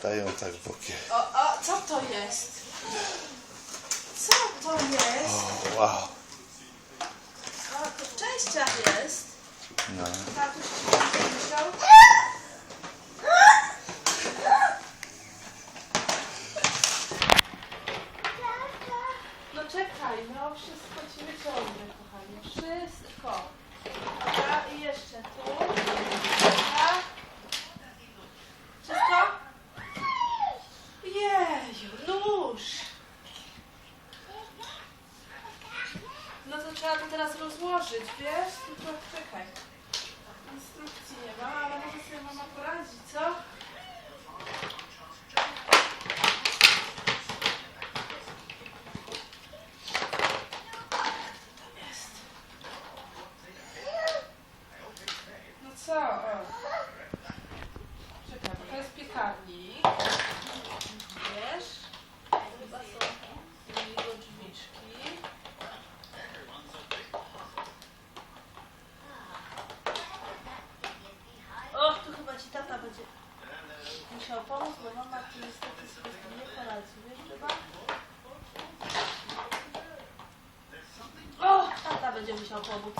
Dają tak bokiem. O, co to jest? Co to jest? O, wow. O, to w częściach jest. No. Tatuś ci będzie musiał. No czekaj, no wszystko ci wyciągnę, kochanie. Wszystko. Dobra, i jeszcze tu. Dobra. Wszystko? Jeju, nóż. No to trzeba to teraz rozłożyć, wiesz? Tylko czekaj. Instrukcji nie ma, ale może sobie mama poradzi, co? Jest. No co? O. Czekaj, bo to jest piekarnik. Wiesz? Chyba są jego drzwiczki. Och, tu chyba ci tata będzie musiał pomóc, bo mama tu niestety sobie z tym nie poradzi, wiesz chyba? O, tata będzie musiał pomóc.